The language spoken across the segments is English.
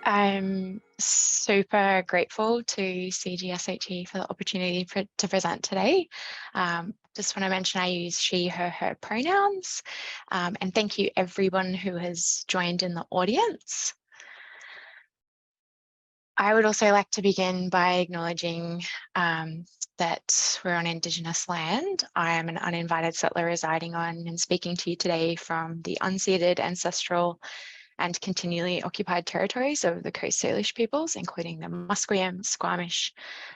I'm super grateful to CGSHE for the opportunity to present today. Just want to mention I use she, her pronouns, and thank you everyone who has joined in the audience. I would also like to begin by acknowledging that we're on Indigenous land. I am an uninvited settler residing on and speaking to you today from the unceded, ancestral and continually occupied territories of the Coast Salish peoples, including the Musqueam, Squamish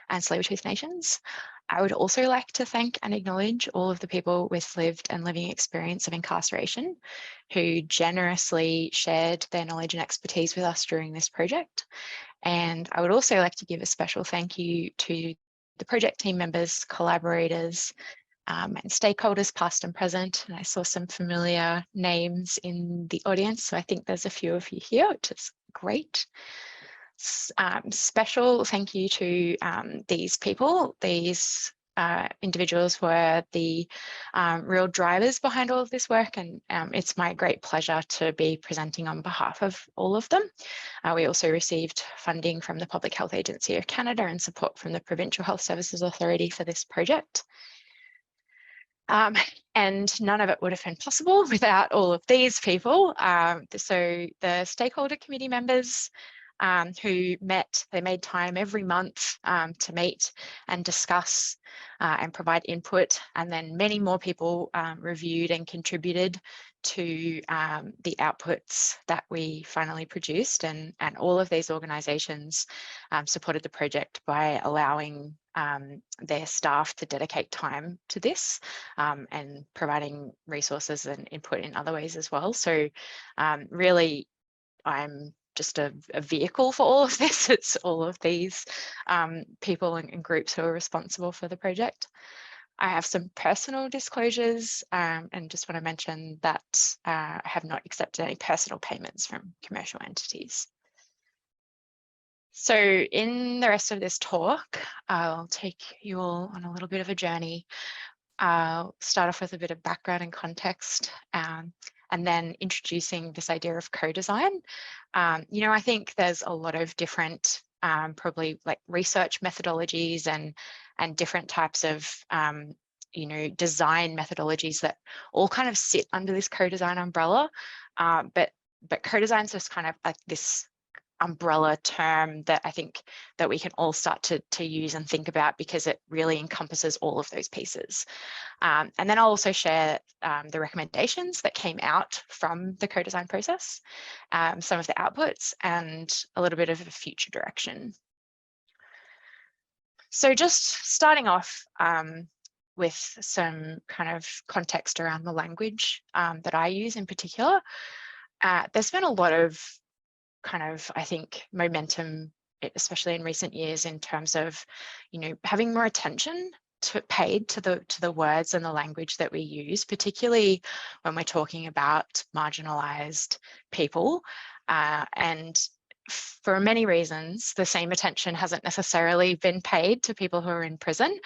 and Tsleil-Waututh nations. I would also like to thank and acknowledge all of the people with lived and living experience of incarceration who generously shared their knowledge and expertise with us during this project. And I would also like to give a special thank you to the project team members, collaborators, and stakeholders past and present. And I saw some familiar names in the audience, so I think there's a few of you here, which is great. Special thank you to these people. These individuals were the real drivers behind all of this work, and it's my great pleasure to be presenting on behalf of all of them. We also received funding from the Public Health Agency of Canada and support from the Provincial Health Services Authority for this project. And none of it would have been possible without all of these people. So the stakeholder committee members who they made time every month to meet and discuss and provide input, and then many more people reviewed and contributed to the outputs that we finally produced, and all of these organisations supported the project by allowing their staff to dedicate time to this and providing resources and input in other ways as well. So really, I'm just a vehicle for all of this. It's all of these people and groups who are responsible for the project. I have some personal disclosures and just want to mention that I have not accepted any personal payments from commercial entities. So in the rest of this talk, I'll take you all on a little bit of a journey. I'll start off with a bit of background and context, and then introducing this idea of co-design. I think there's a lot of different probably like research methodologies and different types of design methodologies that all kind of sit under this co-design umbrella. But co-design is just kind of like this umbrella term that I think that we can all start to use and think about, because it really encompasses all of those pieces. And then I'll also share the recommendations that came out from the co-design process, some of the outputs, and a little bit of a future direction. So just starting off with some kind of context around the language that I use in particular, there's been a lot of I think, momentum, especially in recent years, in terms of, having more attention paid to the words and the language that we use, particularly when we're talking about marginalized people. And for many reasons, the same attention hasn't necessarily been paid to people who are in prison.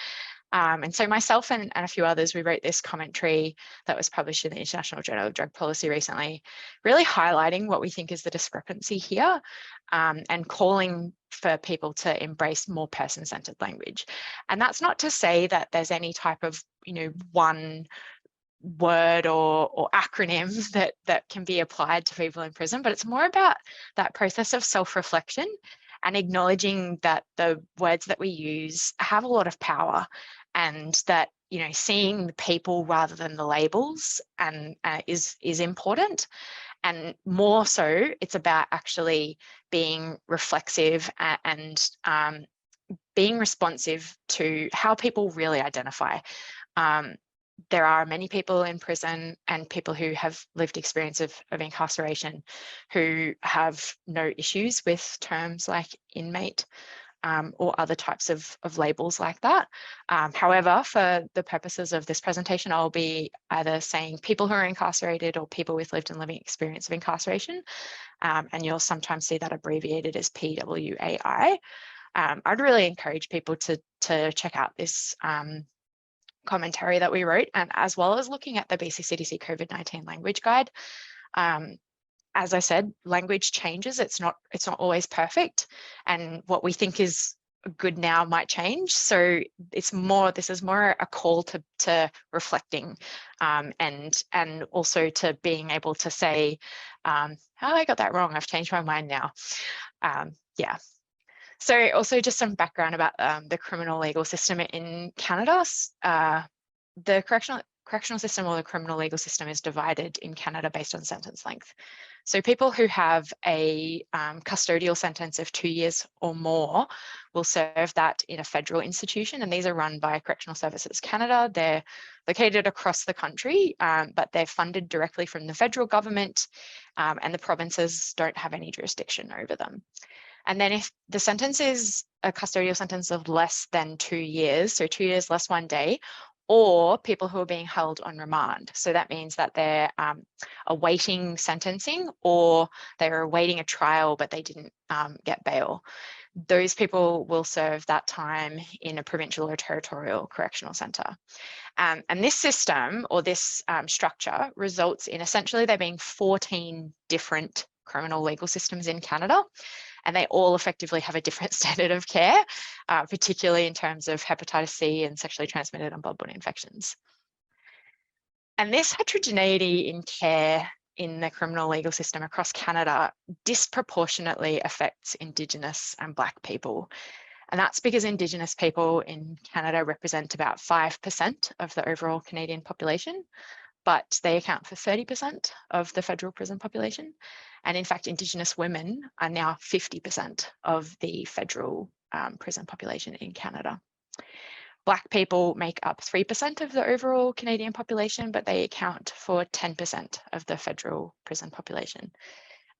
And so myself and a few others, we wrote this commentary that was published in the International Journal of Drug Policy recently, really highlighting what we think is the discrepancy here, and calling for people to embrace more person-centered language. And that's not to say that there's any type of, one word or acronym that can be applied to people in prison, but it's more about that process of self-reflection and acknowledging that the words that we use have a lot of power, and that, seeing the people rather than the labels and is important. And more so, it's about actually being reflexive and being responsive to how people really identify. There are many people in prison and people who have lived experience of incarceration who have no issues with terms like inmate or other types of labels like that. However, for the purposes of this presentation, I'll be either saying people who are incarcerated or people with lived and living experience of incarceration, and you'll sometimes see that abbreviated as PWAI. I'd really encourage people to check out this commentary that we wrote, and as well as looking at the BCCDC COVID-19 language guide. as I said, language changes. It's not always perfect, and what we think is good now might change. So this is more a call to reflecting, and also to being able to say, oh, I got that wrong, I've changed my mind now. Yeah. So also just some background about the criminal legal system in Canada. The correctional system, or the criminal legal system, is divided in Canada based on sentence length. So people who have a custodial sentence of 2 years or more will serve that in a federal institution, and these are run by Correctional Services Canada. They're located across the country, but they're funded directly from the federal government, and the provinces don't have any jurisdiction over them. And then if the sentence is a custodial sentence of less than 2 years, so 2 years less 1 day, or people who are being held on remand. So that means that they're awaiting sentencing, or they're awaiting a trial, but they didn't get bail. Those people will serve that time in a provincial or territorial correctional centre. And this system, or this structure, results in essentially there being 14 different criminal legal systems in Canada, and they all effectively have a different standard of care, particularly in terms of hepatitis C and sexually transmitted and blood-borne infections. And this heterogeneity in care in the criminal legal system across Canada disproportionately affects Indigenous and Black people. And that's because Indigenous people in Canada represent about 5% of the overall Canadian population, but they account for 30% of the federal prison population. And in fact, Indigenous women are now 50% of the federal prison population in Canada. Black people make up 3% of the overall Canadian population, but they account for 10% of the federal prison population.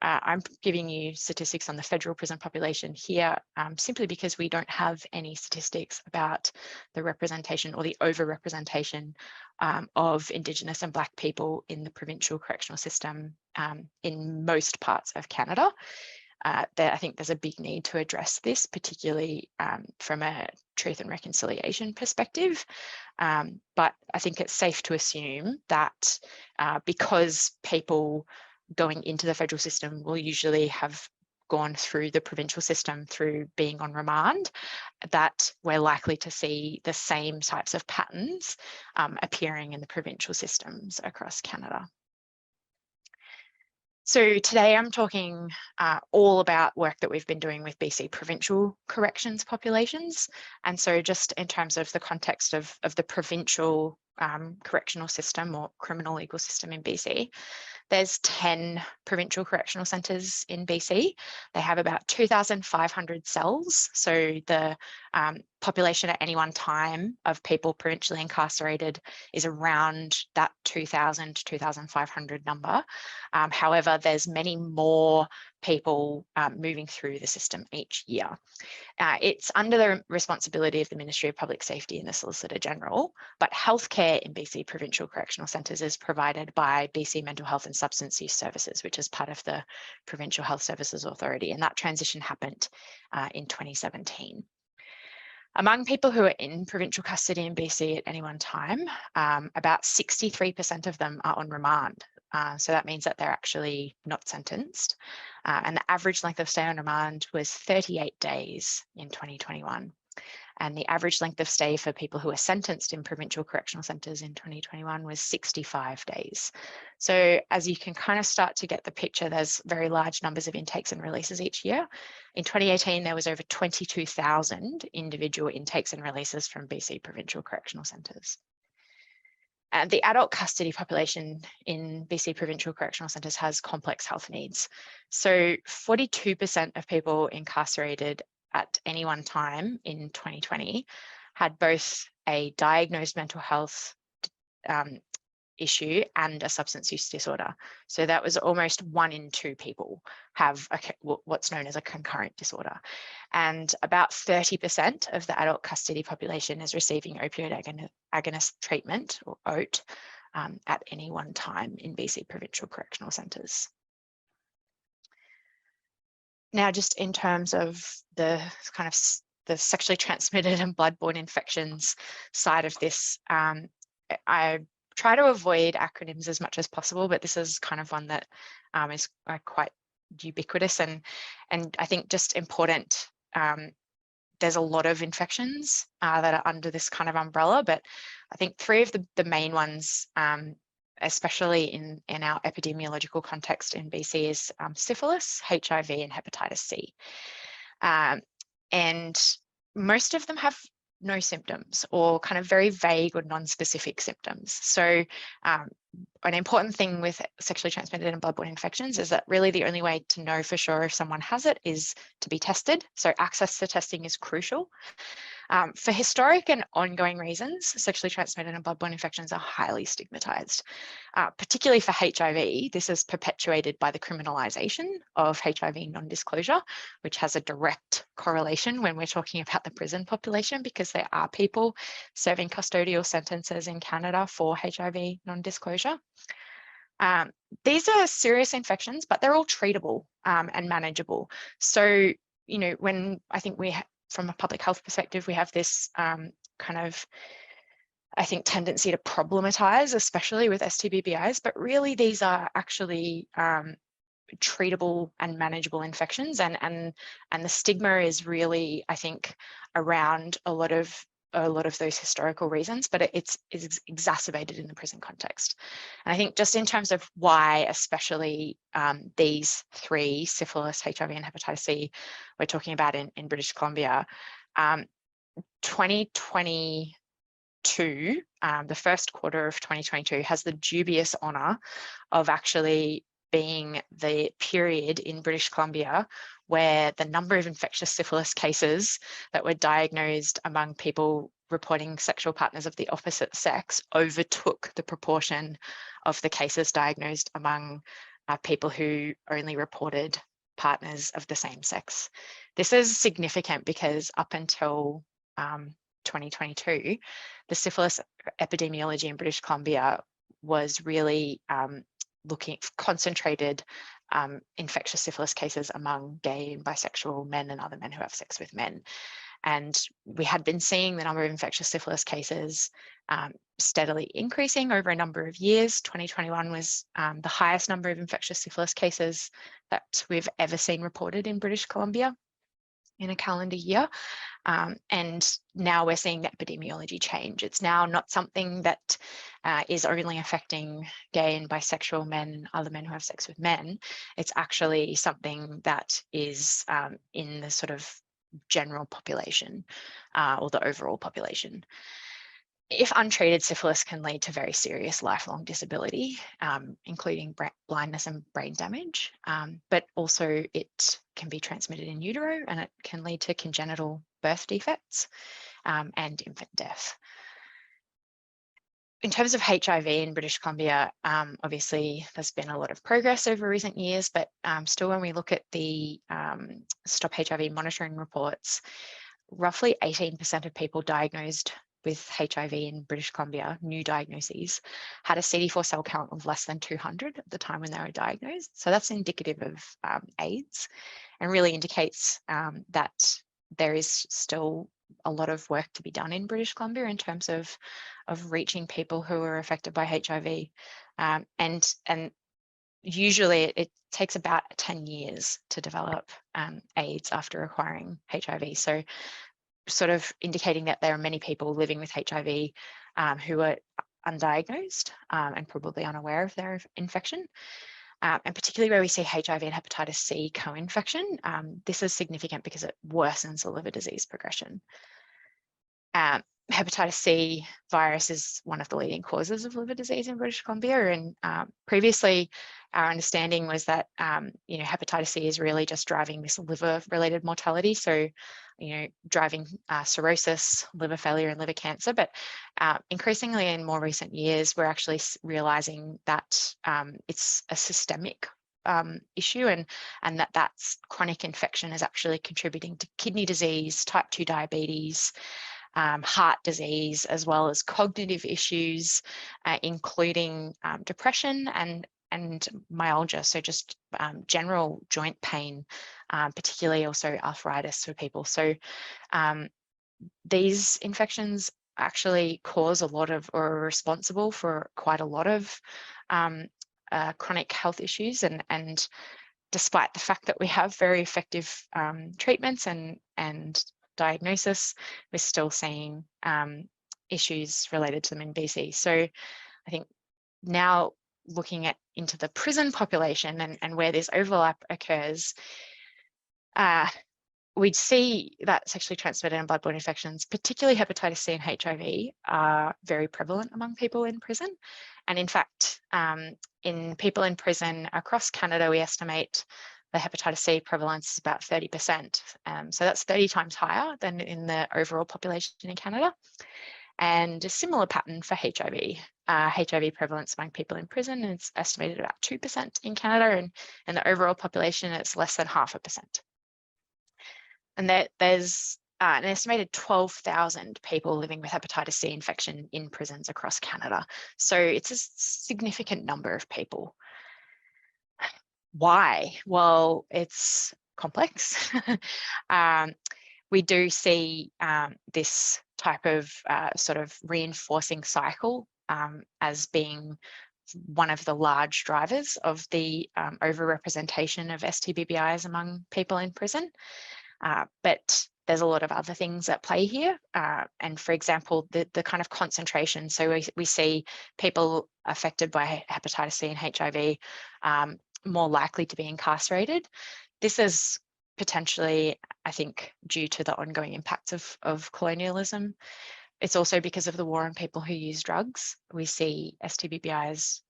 I'm giving you statistics on the federal prison population here simply because we don't have any statistics about the representation or the overrepresentation of Indigenous and Black people in the provincial correctional system in most parts of Canada. I think there's a big need to address this, particularly from a truth and reconciliation perspective. But I think it's safe to assume that because people going into the federal system will usually have gone through the provincial system through being on remand, that we're likely to see the same types of patterns appearing in the provincial systems across Canada. So today I'm talking all about work that we've been doing with BC provincial corrections populations. And so just in terms of the context of the provincial correctional system or criminal legal system in BC, there's 10 provincial correctional centres in BC. They have about 2,500 cells. So the population at any one time of people provincially incarcerated is around that 2,000 to 2,500 number. However, there's many more people moving through the system each year. It's under the responsibility of the Ministry of Public Safety and the Solicitor General, but healthcare in BC Provincial Correctional Centres is provided by BC Mental Health and Substance Use Services, which is part of the Provincial Health Services Authority, and that transition happened in 2017. Among people who are in provincial custody in BC at any one time, about 63% of them are on remand. So that means that they're actually not sentenced. And the average length of stay on remand was 38 days in 2021. And the average length of stay for people who are sentenced in provincial correctional centres in 2021 was 65 days. So as you can kind of start to get the picture, there's very large numbers of intakes and releases each year. In 2018, there was over 22,000 individual intakes and releases from BC provincial correctional centres. And the adult custody population in BC provincial correctional centres has complex health needs. So 42% of people incarcerated at any one time in 2020 had both a diagnosed mental health issue and a substance use disorder. So that was almost 1 in 2 people have what's known as a concurrent disorder. And about 30% of the adult custody population is receiving opioid agonist treatment, or OAT, at any one time in BC provincial correctional centres. Now, just in terms of the kind of the sexually transmitted and blood-borne infections side of this, I try to avoid acronyms as much as possible, but this is kind of one that is quite ubiquitous, and I think just important. There's a lot of infections that are under this kind of umbrella, but I think three of the main ones, especially in our epidemiological context in BC, is syphilis, HIV, and hepatitis C. And most of them have no symptoms, or kind of very vague or non-specific symptoms. So an important thing with sexually transmitted and blood-borne infections is that really the only way to know for sure if someone has it is to be tested. So access to testing is crucial. For historic and ongoing reasons, sexually transmitted and blood-borne infections are highly stigmatized. Particularly for HIV, this is perpetuated by the criminalization of HIV non-disclosure, which has a direct correlation when we're talking about the prison population, because there are people serving custodial sentences in Canada for HIV non-disclosure. These are serious infections, but they're all treatable and manageable. So, you know, when I think from a public health perspective, we have this kind of, I think, tendency to problematize, especially with STBBIs, but really these are actually treatable and manageable infections, and the stigma is really, I think, around a lot of those historical reasons, but it's exacerbated in the prison context. And I think just in terms of why, especially these three, syphilis, HIV, and hepatitis C, we're talking about in British Columbia, 2022, the first quarter of 2022 has the dubious honour of actually being the period in British Columbia where the number of infectious syphilis cases that were diagnosed among people reporting sexual partners of the opposite sex overtook the proportion of the cases diagnosed among people who only reported partners of the same sex. This is significant because up until 2022, the syphilis epidemiology in British Columbia was really concentrated infectious syphilis cases among gay and bisexual men and other men who have sex with men. And we had been seeing the number of infectious syphilis cases steadily increasing over a number of years. 2021 was the highest number of infectious syphilis cases that we've ever seen reported in British Columbia in a calendar year. And now we're seeing the epidemiology change. It's now not something that is only affecting gay and bisexual men and other men who have sex with men. It's actually something that is in the sort of general population or the overall population. If untreated, syphilis can lead to very serious lifelong disability, including blindness and brain damage, but also it can be transmitted in utero, and it can lead to congenital birth defects and infant death. In terms of HIV in British Columbia, obviously there's been a lot of progress over recent years, but still when we look at the Stop HIV monitoring reports, roughly 18% of people diagnosed with HIV in British Columbia, new diagnoses, had a CD4 cell count of less than 200 at the time when they were diagnosed. So that's indicative of AIDS, and really indicates that there is still a lot of work to be done in British Columbia in terms of reaching people who are affected by HIV. And usually it takes about 10 years to develop AIDS after acquiring HIV. So sort of indicating that there are many people living with HIV who are undiagnosed and probably unaware of their infection. And particularly where we see HIV and hepatitis C co-infection, this is significant because it worsens the liver disease progression. Hepatitis C virus is one of the leading causes of liver disease in British Columbia, and previously our understanding was that hepatitis C is really just driving this liver-related mortality, so driving cirrhosis, liver failure, and liver cancer. But increasingly in more recent years, we're actually realizing that it's a systemic issue, and that's chronic infection is actually contributing to kidney disease, type 2 diabetes, heart disease, as well as cognitive issues, including depression and myalgia, so just general joint pain, particularly also arthritis for people. So these infections actually cause a lot of, or are responsible for quite a lot of chronic health issues. And despite the fact that we have very effective treatments and diagnosis, we're still seeing issues related to them in BC. So I think now looking into the prison population and where this overlap occurs, we'd see that sexually transmitted and blood-borne infections, particularly hepatitis C and HIV, are very prevalent among people in prison. And in fact, in people in prison across Canada, we estimate the hepatitis C prevalence is about 30%. So that's 30 times higher than in the overall population in Canada. And a similar pattern for HIV. HIV prevalence among people in prison is estimated about 2% in Canada, and in the overall population, it's less than 0.5%. And there's an estimated 12,000 people living with hepatitis C infection in prisons across Canada. So it's a significant number of people. Why? Well, it's complex. We do see this type of sort of reinforcing cycle as being one of the large drivers of the overrepresentation of STBBIs among people in prison. But there's a lot of other things at play here. And for example, the kind of concentration. So we see people affected by hepatitis C and HIV more likely to be incarcerated. This is potentially, I think, due to the ongoing impacts of colonialism. It's also because of the war on people who use drugs. We see STBBIs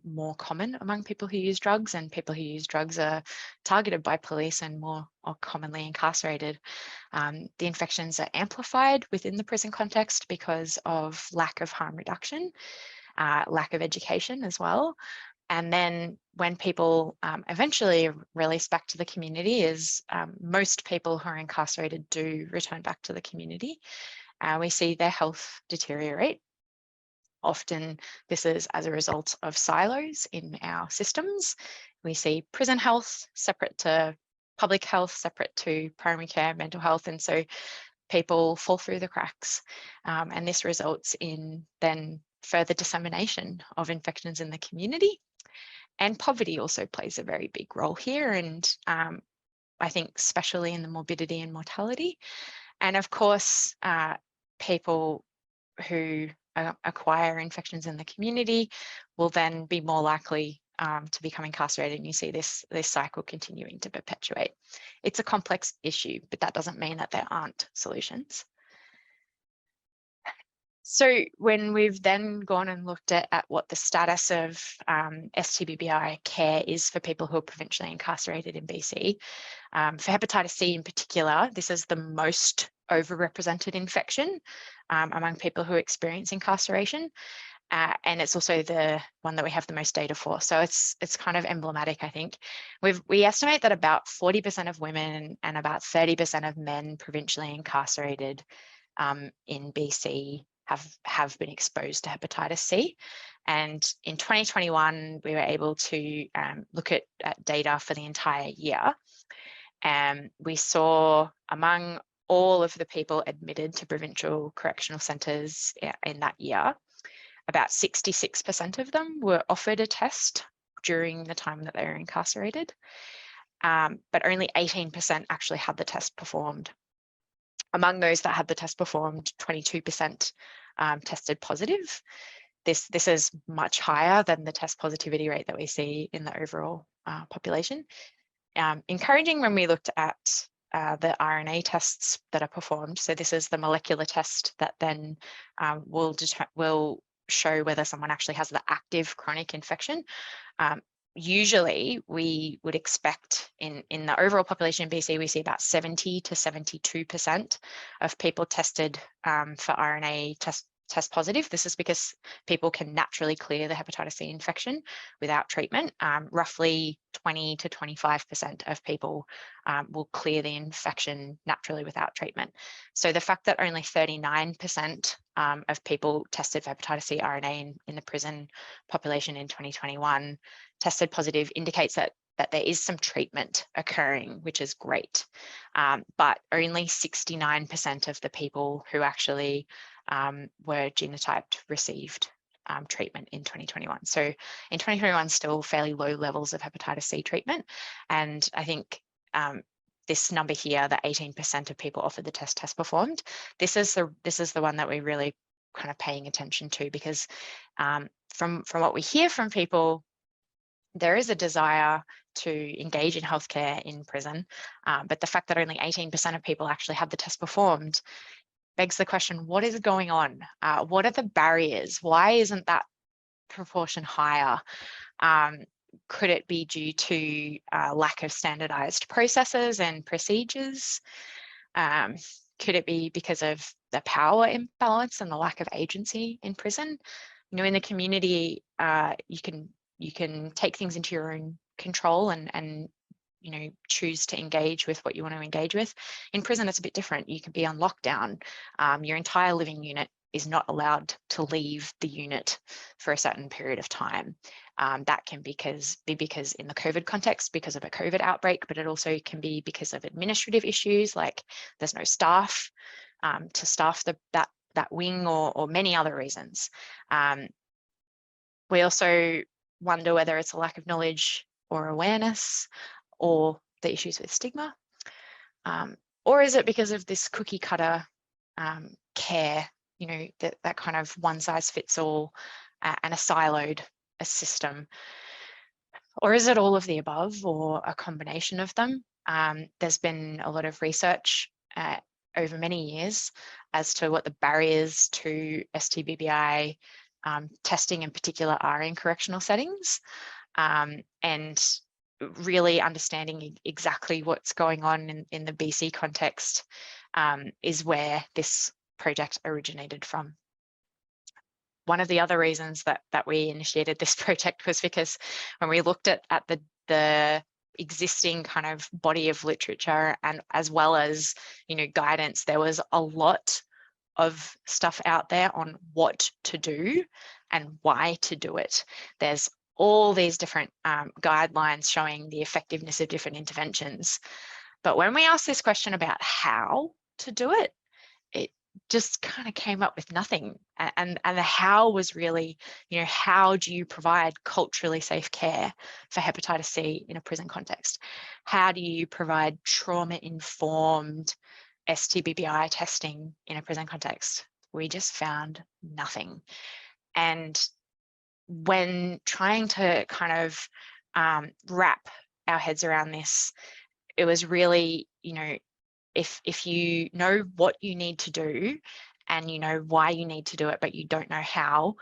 more common among people who use drugs, and people who use drugs are targeted by police and more commonly incarcerated. The infections are amplified within the prison context because of lack of harm reduction, lack of education as well. And then when people eventually are released back to the community, most people who are incarcerated do return back to the community. We see their health deteriorate. Often this is as a result of silos in our systems. We see prison health separate to public health, separate to primary care, mental health, and so people fall through the cracks. And this results in then further dissemination of infections in the community. And poverty also plays a very big role here, and I think especially in the morbidity and mortality. And of course, people who acquire infections in the community will then be more likely to become incarcerated, and you see this cycle continuing to perpetuate. It's a complex issue, but that doesn't mean that there aren't solutions. So when we've then gone and looked at what the status of STBBI care is for people who are provincially incarcerated in BC, for hepatitis C in particular, this is the most overrepresented infection among people who experience incarceration. And it's also the one that we have the most data for. So it's kind of emblematic, I think. We estimate that about 40% of women and about 30% of men provincially incarcerated in BC have been exposed to hepatitis C. And in 2021, we were able to look at data for the entire year. And we saw among all of the people admitted to provincial correctional centres in that year, about 66% of them were offered a test during the time that they were incarcerated, but only 18% actually had the test performed. Among those that had the test performed, 22% tested positive. This is much higher than the test positivity rate that we see in the overall population. Encouraging when we looked at the RNA tests that are performed. So this is the molecular test that then will show whether someone actually has the active chronic infection. Usually we would expect in the overall population in BC, we see about 70 to 72% of people tested for RNA test positive. This is because people can naturally clear the hepatitis C infection without treatment. Roughly 20 to 25% of people will clear the infection naturally without treatment. So the fact that only 39% of people tested for hepatitis C RNA in the prison population in 2021 tested positive indicates that there is some treatment occurring, which is great. But only 69% of the people who actually were genotyped received treatment in 2021. So in 2021, still fairly low levels of hepatitis C treatment. And I think this number here, that 18% of people offered the test performed, this is the one that we're really kind of paying attention to, because from what we hear from people, there is a desire to engage in healthcare in prison, but the fact that only 18% of people actually had the test performed begs the question, what is going on? What are the barriers? Why isn't that proportion higher? Could it be due to lack of standardized processes and procedures? Could it be because of the power imbalance and the lack of agency in prison? You know, in the community, you can take things into your own control and you know, choose to engage with what you want to engage with. In prison, it's a bit different. You can be on lockdown. Your entire living unit is not allowed to leave the unit for a certain period of time. That can be because in the COVID context, because of a COVID outbreak, but it also can be because of administrative issues, like there's no staff to staff that wing, or many other reasons. We also wonder whether it's a lack of knowledge or awareness, or the issues with stigma, or is it because of this cookie cutter care, you know, that kind of one size fits all and a siloed system, or is it all of the above, or a combination of them? There's been a lot of research over many years as to what the barriers to STBBI testing in particular are in correctional settings, and really understanding exactly what's going on in the BC context is where this project originated from. One of the other reasons that we initiated this project was because when we looked at the existing kind of body of literature, and as well as, you know, guidance, there was a lot of stuff out there on what to do and why to do it. There's all these different guidelines showing the effectiveness of different interventions. But when we asked this question about how to do it, it just kind of came up with nothing. And the how was really, you know, how do you provide culturally safe care for hepatitis C in a prison context? How do you provide trauma-informed STBBI testing in a prison context? We just found nothing. And when trying to kind of wrap our heads around this, it was really, you know, if you know what you need to do and you know why you need to do it, but you don't know how,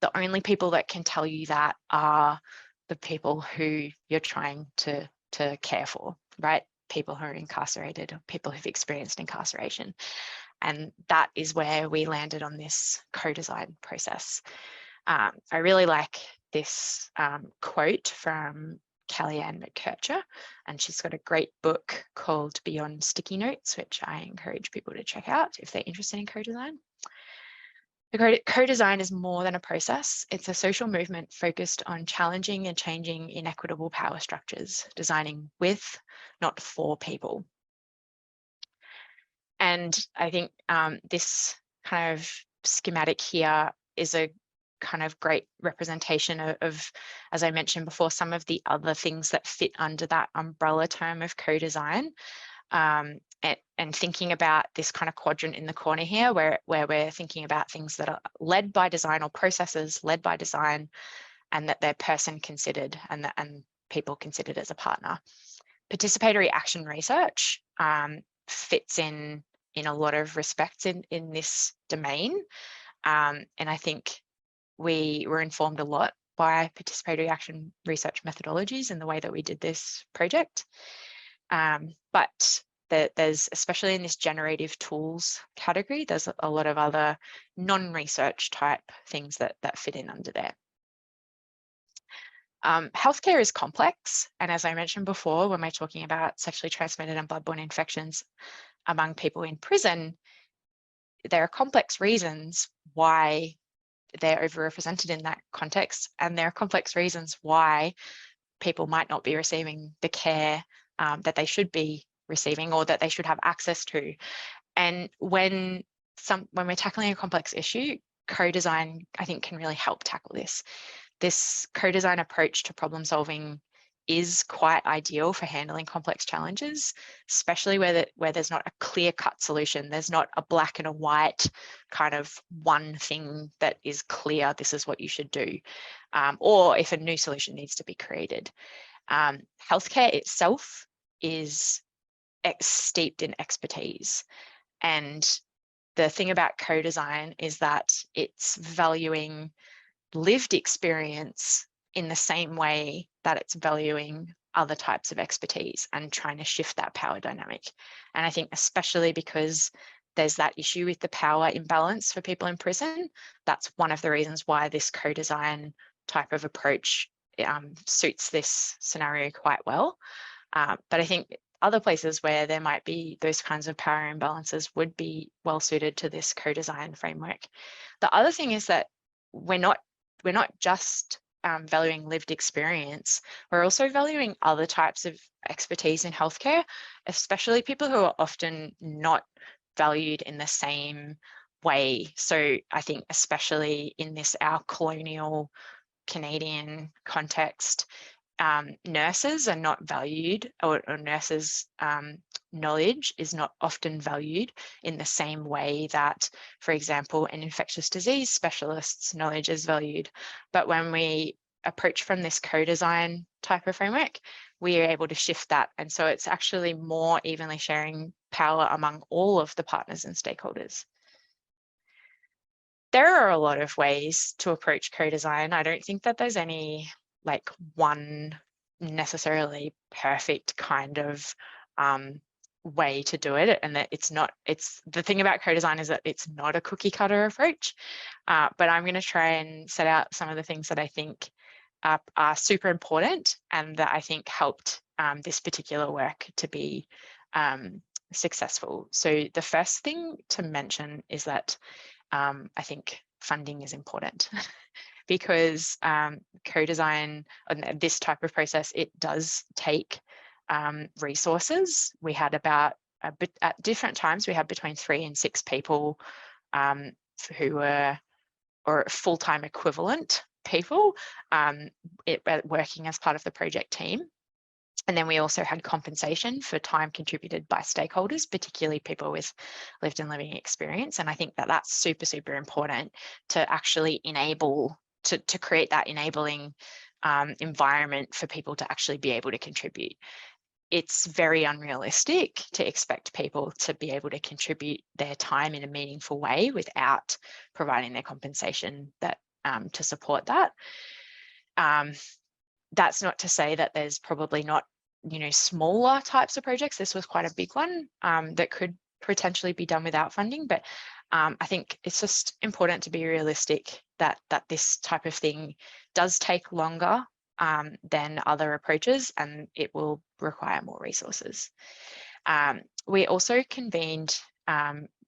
the only people that can tell you that are the people who you're trying to care for, right? People who are incarcerated, or people who've experienced incarceration. And that is where we landed on this co-design process. I really like this quote from Kellyanne McKercher, and she's got a great book called Beyond Sticky Notes, which I encourage people to check out if they're interested in co-design. The co-design is more than a process. It's a social movement focused on challenging and changing inequitable power structures, designing with, not for people. And I think this kind of schematic here is a kind of great representation of, as I mentioned before, some of the other things that fit under that umbrella term of co-design. And thinking about this kind of quadrant in the corner here, where we're thinking about things that are led by design, or processes led by design, and that they're person considered and people considered as a partner. Participatory action research fits in a lot of respects in this domain, and I think we were informed a lot by participatory action research methodologies in the way that we did this project. But there's, especially in this generative tools category, there's a lot of other non-research type things that fit in under there. Healthcare is complex, and as I mentioned before, when we're talking about sexually transmitted and blood-borne infections among people in prison, there are complex reasons why they're overrepresented in that context, and there are complex reasons why people might not be receiving the care that they should be receiving, or that they should have access to. And when when we're tackling a complex issue, co-design, I think, can really help tackle this. This co-design approach to problem solving is quite ideal for handling complex challenges, especially where there's not a clear-cut solution. There's not a black and a white kind of one thing that is clear, this is what you should do, or if a new solution needs to be created. Healthcare itself is steeped in expertise, and the thing about co-design is that it's valuing lived experience in the same way that it's valuing other types of expertise and trying to shift that power dynamic. And I think especially because there's that issue with the power imbalance for people in prison, that's one of the reasons why this co-design type of approach suits this scenario quite well. But I think other places where there might be those kinds of power imbalances would be well suited to this co-design framework. The other thing is that we're not just valuing lived experience, we're also valuing other types of expertise in healthcare, especially people who are often not valued in the same way. So I think especially in our colonial Canadian context, nurses are not valued, or nurses' knowledge is not often valued in the same way that, for example, an infectious disease specialist's knowledge is valued. But when we approach from this co-design type of framework, we are able to shift that. And so it's actually more evenly sharing power among all of the partners and stakeholders. There are a lot of ways to approach co-design. I don't think that there's any like one necessarily perfect kind of way to do it, and that it's the thing about co-design is that it's not a cookie cutter approach, but I'm going to try and set out some of the things that I think are super important and that I think helped this particular work to be successful. So the first thing to mention is that I think funding is important. Because co-design and this type of process, it does take resources. We had at different times, we had between 3 and 6 people who were, or full-time equivalent people working as part of the project team. And then we also had compensation for time contributed by stakeholders, particularly people with lived and living experience. And I think that that's super, super important to actually enable to create that enabling environment for people to actually be able to contribute. It's very unrealistic to expect people to be able to contribute their time in a meaningful way without providing their compensation to support that. That's not to say that there's probably not, smaller types of projects. This was quite a big one that could potentially be done without funding, but I think it's just important to be realistic that this type of thing does take longer than other approaches, and it will require more resources. We also convened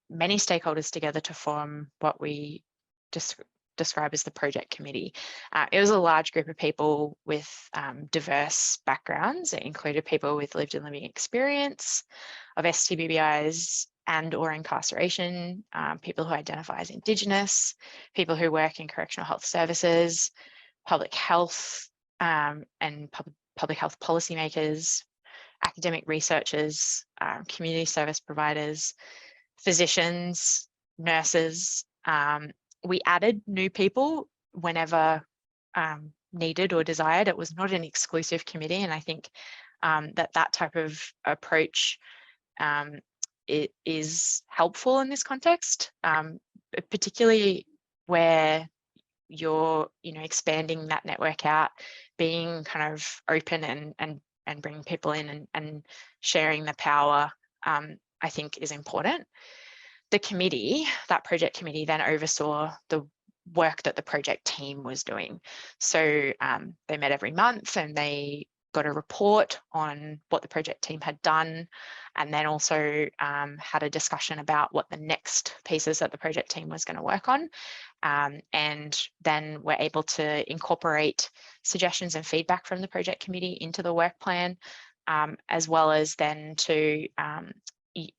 many stakeholders together to form what we describe as the project committee. It was a large group of people with diverse backgrounds. It included people with lived and living experience of STBBIs and or incarceration, people who identify as Indigenous, people who work in correctional health services, public health and public health policymakers, academic researchers, community service providers, physicians, nurses. We added new people whenever needed or desired. It was not an exclusive committee, and I think that type of approach it is helpful in this context, particularly where you're expanding that network out, being kind of open and bringing people in and sharing the power, I think is important. The committee, that project committee, then oversaw the work that the project team was doing. So they met every month and they got a report on what the project team had done, and then also had a discussion about what the next pieces that the project team was going to work on. And then we're able to incorporate suggestions and feedback from the project committee into the work plan, as well as then to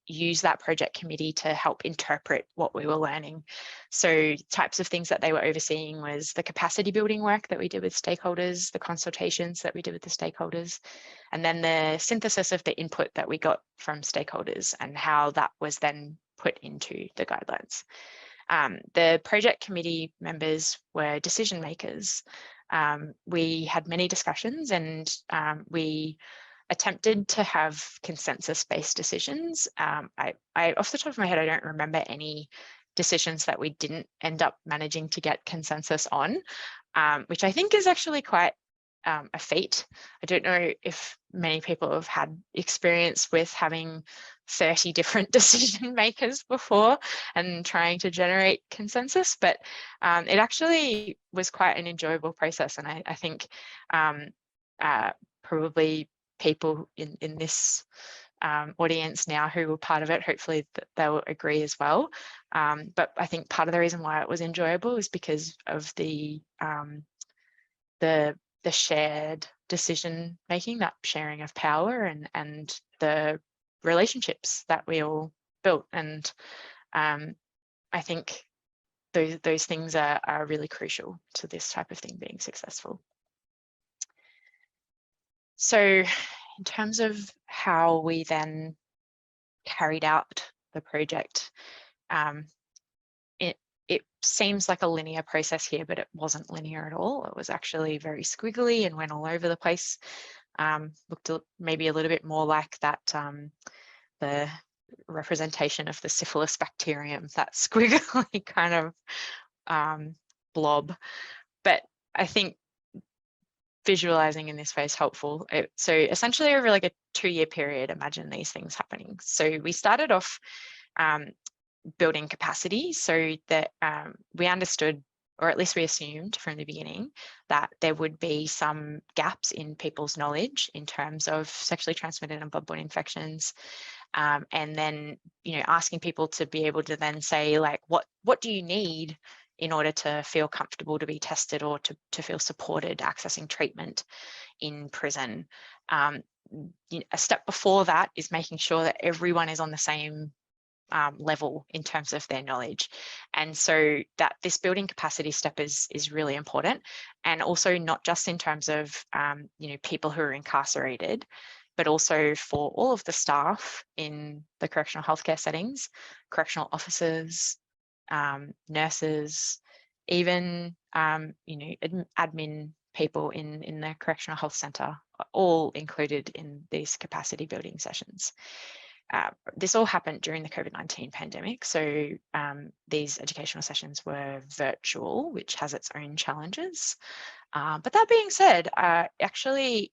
use that project committee to help interpret what we were learning. So types of things that they were overseeing was the capacity building work that we did with stakeholders, the consultations that we did with the stakeholders, and then the synthesis of the input that we got from stakeholders and how that was then put into the guidelines. The project committee members were decision makers. We had many discussions, and we attempted to have consensus-based decisions. I off the top of my head, I don't remember any decisions that we didn't end up managing to get consensus on, which I think is actually quite a feat. I don't know if many people have had experience with having 30 different decision makers before and trying to generate consensus, but it actually was quite an enjoyable process. And I think probably people in this audience now who were part of it, hopefully they will agree as well. But I think part of the reason why it was enjoyable is because of the shared decision making, that sharing of power, and the relationships that we all built. And I think those things are really crucial to this type of thing being successful. So in terms of how we then carried out the project, it seems like a linear process here, but it wasn't linear at all. It was actually very squiggly and went all over the place. Looked maybe a little bit more like that, the representation of the syphilis bacterium, that squiggly kind of blob. But I think visualizing in this way is helpful. So essentially over like a 2-year period, imagine these things happening. So we started off building capacity so that we understood, or at least we assumed from the beginning, that there would be some gaps in people's knowledge in terms of sexually transmitted and blood-borne infections. And then, asking people to be able to then say, like, what do you need in order to feel comfortable to be tested or to feel supported accessing treatment in prison. A step before that is making sure that everyone is on the same level in terms of their knowledge. And so that this building capacity step is really important, and also not just in terms of people who are incarcerated, but also for all of the staff in the correctional healthcare settings, correctional officers, nurses, even admin people in the correctional health centre, all included in these capacity building sessions. This all happened during the COVID-19 pandemic, so these educational sessions were virtual, which has its own challenges. But that being said, I actually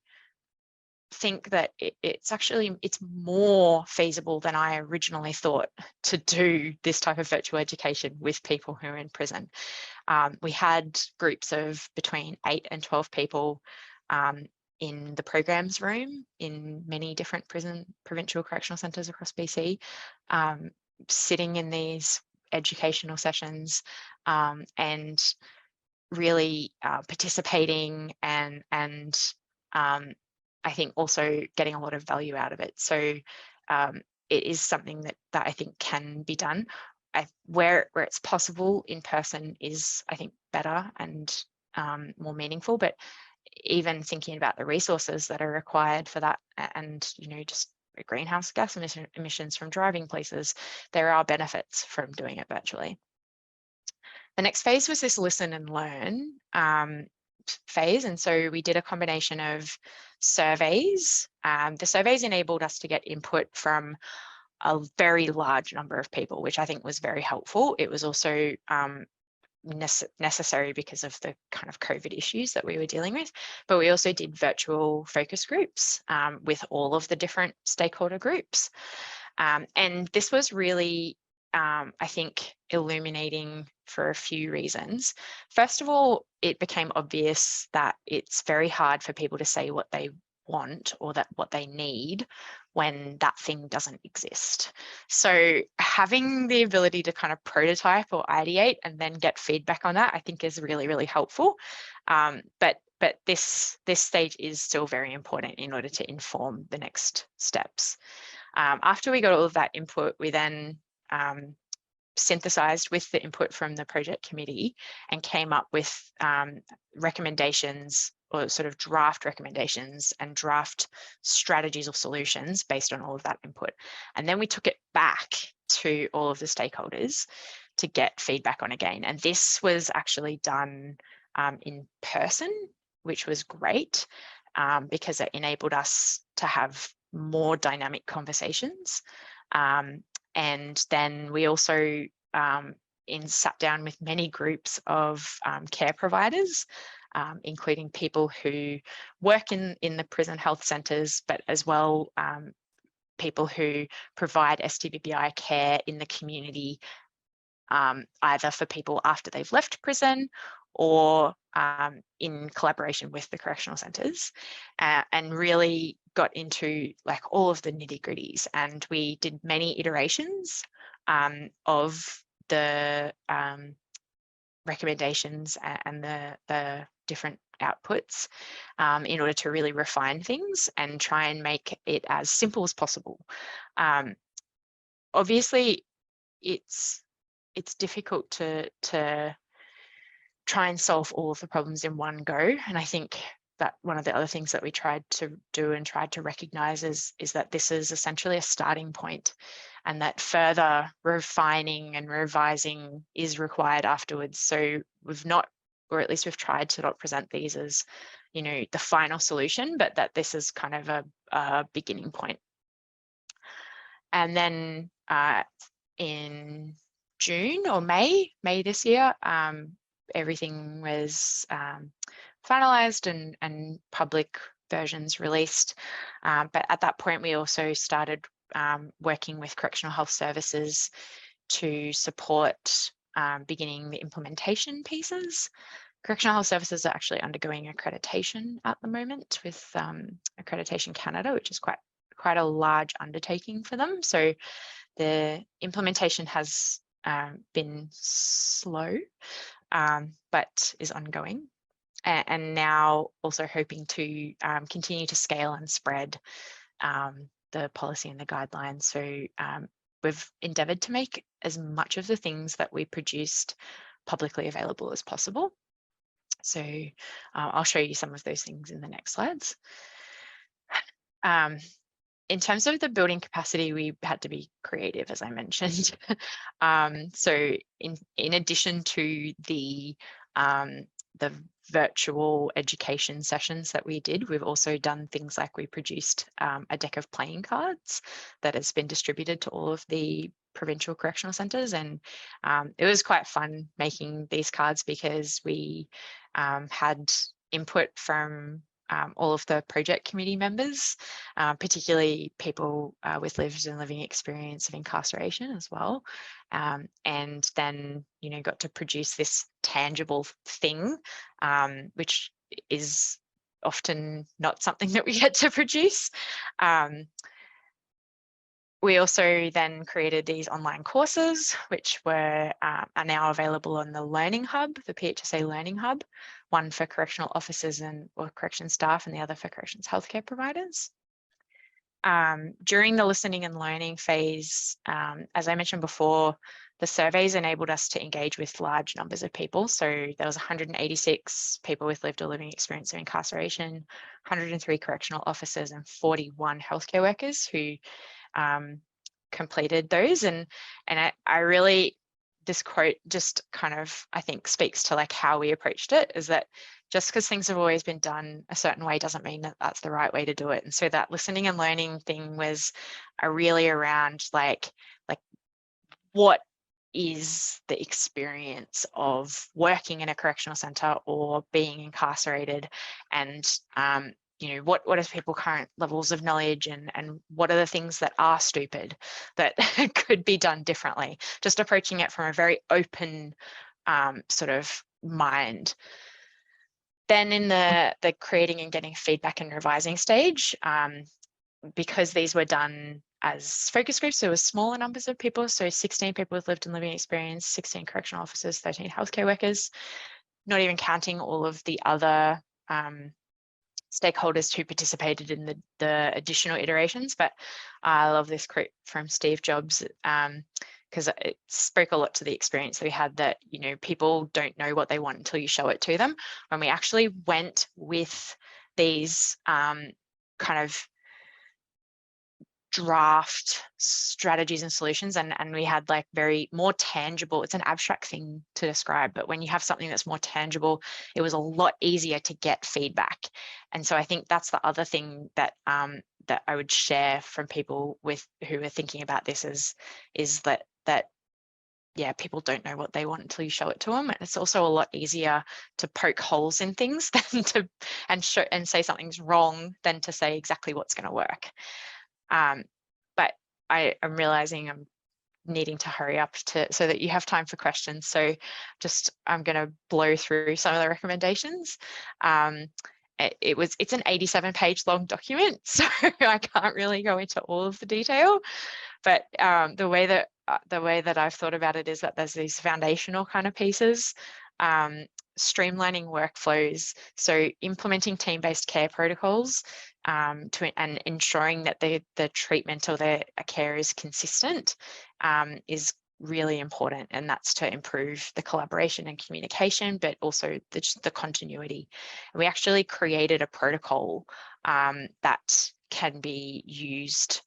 think that it's more feasible than I originally thought to do this type of virtual education with people who are in prison. We had groups of between 8 and 12 people in the programs room in many different provincial correctional centres across BC, sitting in these educational sessions and really participating and I think also getting a lot of value out of it. So it is something that I think can be done. Where it's possible in person is, I think, better and more meaningful, but even thinking about the resources that are required for that and just greenhouse gas emissions from driving places, there are benefits from doing it virtually. The next phase was this listen and learn phase, and so we did a combination of surveys. The surveys enabled us to get input from a very large number of people, which I think was very helpful. It was also necessary because of the kind of COVID issues that we were dealing with, but we also did virtual focus groups with all of the different stakeholder groups. And this was really, I think, illuminating for a few reasons. First of all, it became obvious that it's very hard for people to say what they want or that what they need when that thing doesn't exist. So having the ability to kind of prototype or ideate and then get feedback on that, I think is really, really helpful. But this stage is still very important in order to inform the next steps. After we got all of that input, we then synthesized with the input from the project committee and came up with recommendations, or sort of draft recommendations and draft strategies or solutions based on all of that input. And then we took it back to all of the stakeholders to get feedback on again. And this was actually done in person, which was great because it enabled us to have more dynamic conversations. And then we also sat down with many groups of care providers, including people who work in the prison health centres, but as well people who provide STBBI care in the community, either for people after they've left prison or in collaboration with the correctional centres, and really got into like all of the nitty-gritties. And we did many iterations of the recommendations and the different outputs in order to really refine things and try and make it as simple as possible. Obviously, it's difficult to try and solve all of the problems in one go. And I think that one of the other things that we tried to do and tried to recognize is that this is essentially a starting point, and that further refining and revising is required afterwards. So we've not, or at least we've tried to not present these as, you know, the final solution, but that this is kind of a beginning point. And then in June or May this year, everything was finalized and public versions released. But at that point, we also started working with correctional health services to support beginning the implementation pieces. Correctional health services are actually undergoing accreditation at the moment with Accreditation Canada, which is quite a large undertaking for them. So the implementation has been slow, but is ongoing. And now also hoping to continue to scale and spread the policy and the guidelines. So we've endeavoured to make as much of the things that we produced publicly available as possible. So I'll show you some of those things in the next slides. In terms of the building capacity, we had to be creative, as I mentioned. So in addition to the virtual education sessions that we did, we've also done things like we produced a deck of playing cards that has been distributed to all of the provincial correctional centres. And it was quite fun making these cards because we had input from all of the project committee members, particularly people with lived and living experience of incarceration as well. And then, you know, got to produce this tangible thing, which is often not something that we get to produce. We also then created these online courses, which are now available on the Learning Hub, the PHSA Learning Hub, one for correctional officers or correction staff and the other for corrections healthcare providers. During the listening and learning phase, as I mentioned before, the surveys enabled us to engage with large numbers of people. So there was 186 people with lived or living experience of incarceration, 103 correctional officers and 41 healthcare workers who completed those. And I really, this quote just kind of, I think, speaks to like how we approached it, is that just because things have always been done a certain way doesn't mean that that's the right way to do it. And so that listening and learning thing was really around like what is the experience of working in a correctional centre or being incarcerated, and you know, what are people's current levels of knowledge, and what are the things that are stupid that could be done differently, just approaching it from a very open sort of mind. Then in the creating and getting feedback and revising stage, because these were done as focus groups, there were smaller numbers of people, so 16 people with lived and living experience, 16 correctional officers, 13 healthcare workers, not even counting all of the other stakeholders who participated in the additional iterations. But I love this quote from Steve Jobs, because it spoke a lot to the experience that we had, that, you know, people don't know what they want until you show it to them. When we actually went with these kind of draft strategies and solutions, and we had like very more tangible, it's an abstract thing to describe, but when you have something that's more tangible, it was a lot easier to get feedback. And so I think that's the other thing that that I would share from people who are thinking about this is that yeah, people don't know what they want until you show it to them. And it's also a lot easier to poke holes in things than to and say something's wrong than to say exactly what's going to work. But I'm realizing I'm needing to hurry up so that you have time for questions. So I'm going to blow through some of the recommendations. It's an 87-page long document, so I can't really go into all of the detail. But the way that I've thought about it is that there's these foundational kind of pieces. Streamlining workflows, so implementing team-based care protocols and ensuring that the treatment or the care is consistent is really important, and that's to improve the collaboration and communication, but also the continuity. And we actually created a protocol that can be used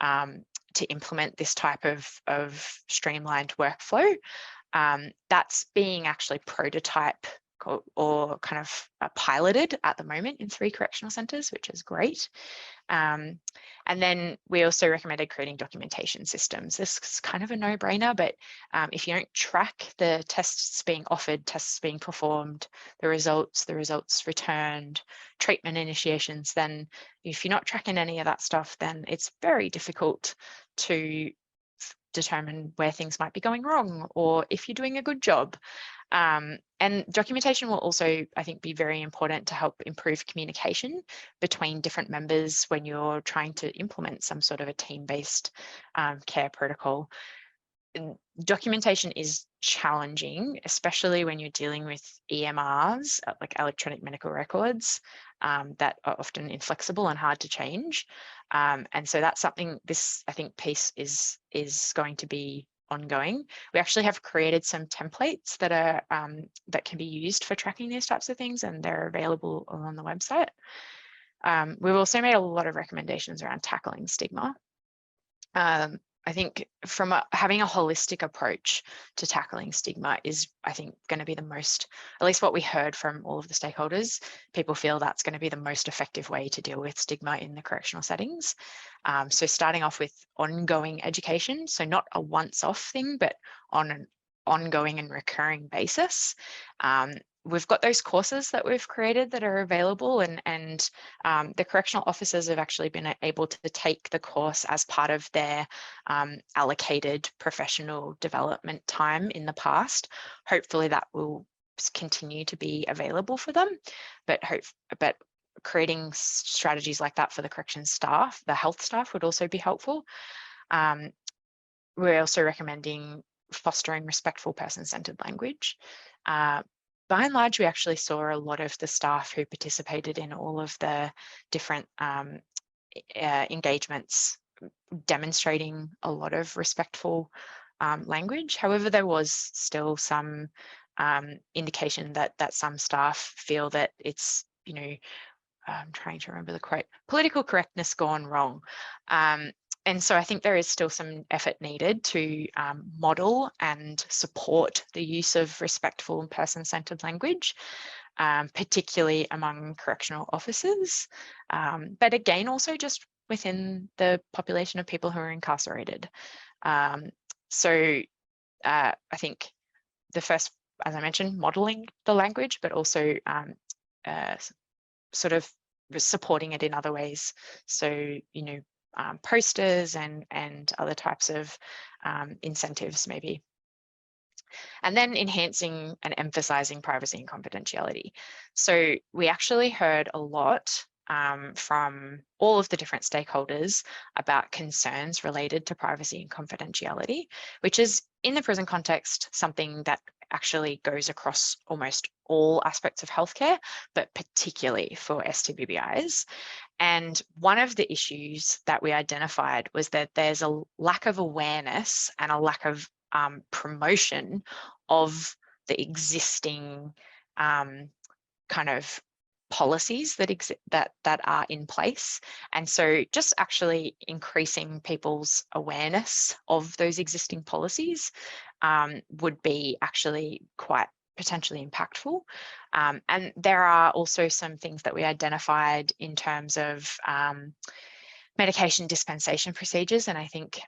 to implement this type of streamlined workflow. That's being actually prototype or kind of piloted at the moment in 3 correctional centres, which is great. And then we also recommended creating documentation systems. This is kind of a no-brainer, but if you don't track the tests being offered, tests being performed, the results returned, treatment initiations, then if you're not tracking any of that stuff, then it's very difficult to determine where things might be going wrong or if you're doing a good job. And documentation will also, I think, be very important to help improve communication between different members when you're trying to implement some sort of a team-based care protocol. Documentation is challenging, especially when you're dealing with EMRs, like electronic medical records, that are often inflexible and hard to change. And so that's something I think piece is going to be ongoing. We actually have created some templates that are that can be used for tracking these types of things, and they're available on the website. We've also made a lot of recommendations around tackling stigma. I think having a holistic approach to tackling stigma is, I think, going to be the most, at least what we heard from all of the stakeholders, people feel that's going to be the most effective way to deal with stigma in the correctional settings. So starting off with ongoing education, so not a once-off thing, but on an ongoing and recurring basis. We've got those courses that we've created that are available, and the correctional officers have actually been able to take the course as part of their allocated professional development time in the past. Hopefully that will continue to be available for them, but creating strategies like that for the corrections staff, the health staff, would also be helpful. We're also recommending fostering respectful person-centered language. By and large, we actually saw a lot of the staff who participated in all of the different engagements demonstrating a lot of respectful language. However, there was still some indication that some staff feel that it's, you know, I'm trying to remember the quote, political correctness gone wrong. And so I think there is still some effort needed to model and support the use of respectful and person-centered language, particularly among correctional officers, but again, also just within the population of people who are incarcerated. So I think the first, as I mentioned, modeling the language, but also sort of supporting it in other ways. So, you know, posters and other types of incentives maybe. And then enhancing and emphasizing privacy and confidentiality. So we actually heard a lot from all of the different stakeholders about concerns related to privacy and confidentiality, which is in the prison context something that actually goes across almost all aspects of healthcare, but particularly for STBBIs. And one of the issues that we identified was that there's a lack of awareness and a lack of promotion of the existing kind of policies that are in place. And so just actually increasing people's awareness of those existing policies would be actually quite potentially impactful. And there are also some things that we identified in terms of medication dispensation procedures. And I think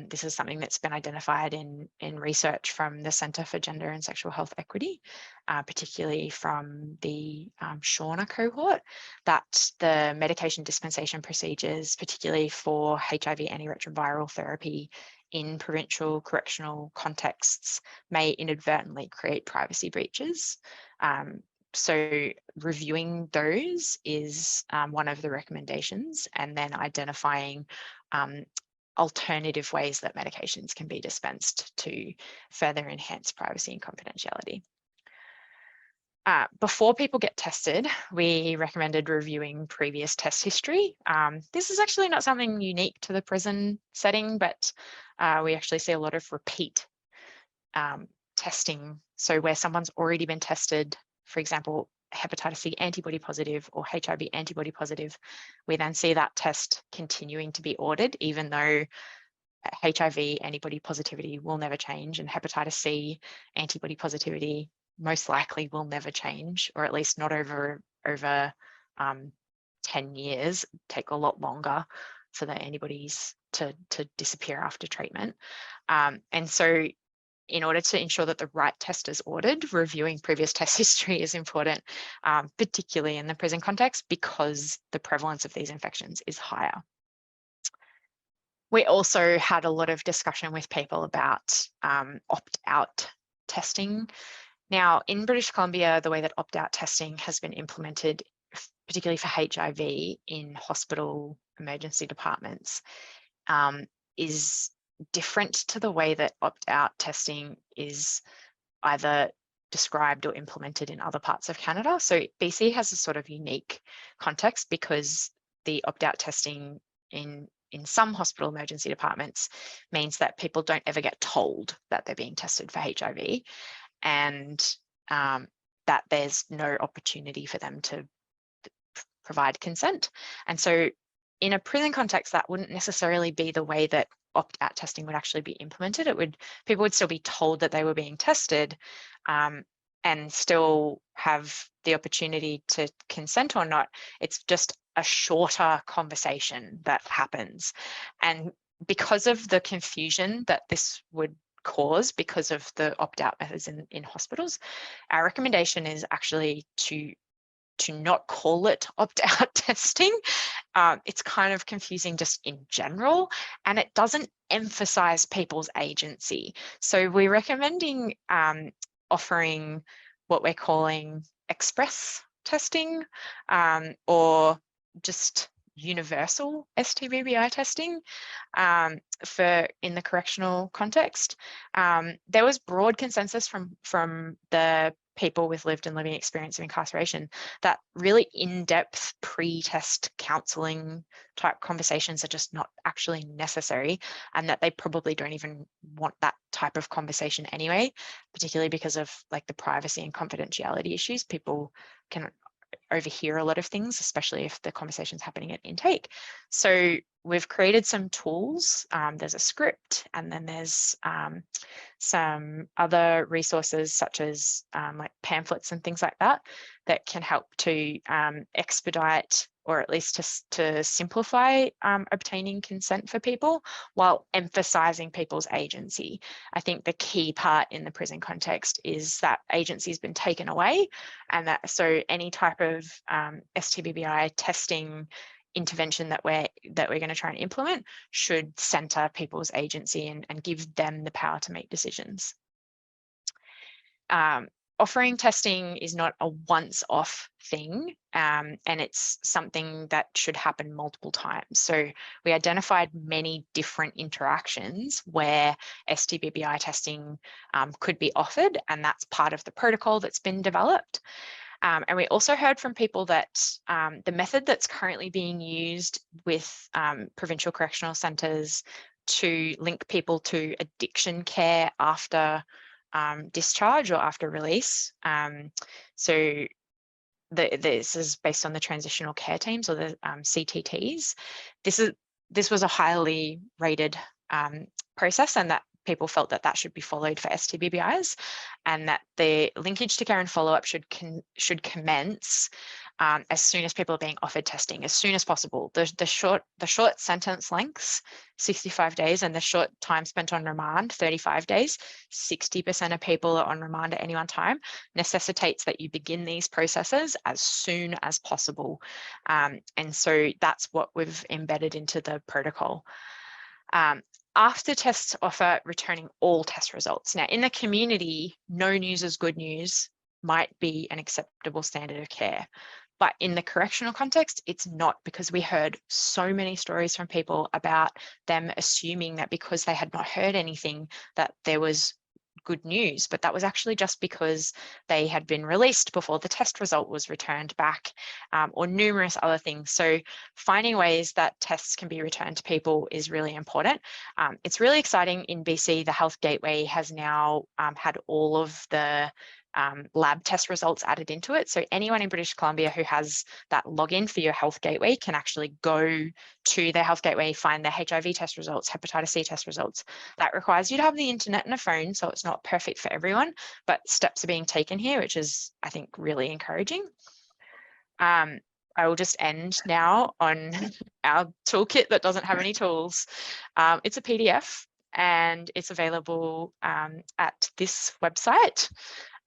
this is something that's been identified in research from the Centre for Gender and Sexual Health Equity, particularly from the Shauna cohort, that the medication dispensation procedures, particularly for HIV antiretroviral therapy in provincial correctional contexts, may inadvertently create privacy breaches. So reviewing those is one of the recommendations, and then identifying alternative ways that medications can be dispensed to further enhance privacy and confidentiality. Before people get tested, we recommended reviewing previous test history. This is actually not something unique to the prison setting, but we actually see a lot of repeat testing. So where someone's already been tested, for example, hepatitis C antibody positive or HIV antibody positive, we then see that test continuing to be ordered, even though HIV antibody positivity will never change, and hepatitis C antibody positivity most likely will never change, or at least not over 10 years, take a lot longer for the antibodies to disappear after treatment. And so in order to ensure that the right test is ordered, reviewing previous test history is important, particularly in the prison context, because the prevalence of these infections is higher. We also had a lot of discussion with people about opt-out testing. Now, in British Columbia, the way that opt-out testing has been implemented, particularly for HIV in hospital emergency departments, is different to the way that opt-out testing is either described or implemented in other parts of Canada. So BC has a sort of unique context because the opt-out testing in some hospital emergency departments means that people don't ever get told that they're being tested for HIV, and that there's no opportunity for them to provide consent. And so in a prison context, that wouldn't necessarily be the way that opt-out testing would actually be implemented. People would still be told that they were being tested and still have the opportunity to consent or not. It's just a shorter conversation that happens. And because of the confusion that this would cause because of the opt-out methods in hospitals, our recommendation is actually to not call it opt-out testing. It's kind of confusing just in general, and it doesn't emphasize people's agency. So we're recommending offering what we're calling express testing, or just universal STBBI testing for in the correctional context. There was broad consensus from the people with lived and living experience of incarceration that really in-depth pre-test counselling type conversations are just not actually necessary, and that they probably don't even want that type of conversation anyway, particularly because of like the privacy and confidentiality issues. People can overhear a lot of things, especially if the conversation's happening at intake. So we've created some tools. There's a script, and then there's some other resources such as like pamphlets and things like that that can help to expedite, or at least to simplify obtaining consent for people while emphasizing people's agency. I think the key part in the prison context is that agency has been taken away, and that so any type of STBBI testing intervention that we're going to try and implement should center people's agency and give them the power to make decisions. offering testing is not a once-off thing, and it's something that should happen multiple times. So we identified many different interactions where STBBI testing could be offered, and that's part of the protocol that's been developed. And we also heard from people that the method that's currently being used with provincial correctional centres to link people to addiction care after discharge or after release. So this is based on the transitional care teams, or the CTTs. This was a highly rated process, and that people felt that that should be followed for STBBIs, and that the linkage to care and follow-up should commence as soon as people are being offered testing, as soon as possible. The short sentence lengths, 65 days, and the short time spent on remand, 35 days, 60% of people are on remand at any one time, necessitates that you begin these processes as soon as possible. And so that's what we've embedded into the protocol. After tests offer returning all test results. Now, in the community, no news is good news might be an acceptable standard of care. But in the correctional context, it's not, because we heard so many stories from people about them assuming that because they had not heard anything, that there was good news, but that was actually just because they had been released before the test result was returned back, or numerous other things. So finding ways that tests can be returned to people is really important. It's really exciting in BC. The Health Gateway has now had all of the lab test results added into it. So anyone in British Columbia who has that login for your Health Gateway can actually go to their Health Gateway, find their HIV test results, hepatitis C test results. That requires you to have the internet and a phone, so it's not perfect for everyone, but steps are being taken here, which is, I think, really encouraging. I will just end now on our toolkit that doesn't have any tools. It's a PDF, and it's available at this website,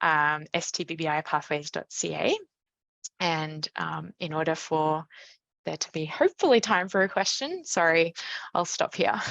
stbbipathways.ca. And in order for there to be hopefully time for a question, sorry, I'll stop here.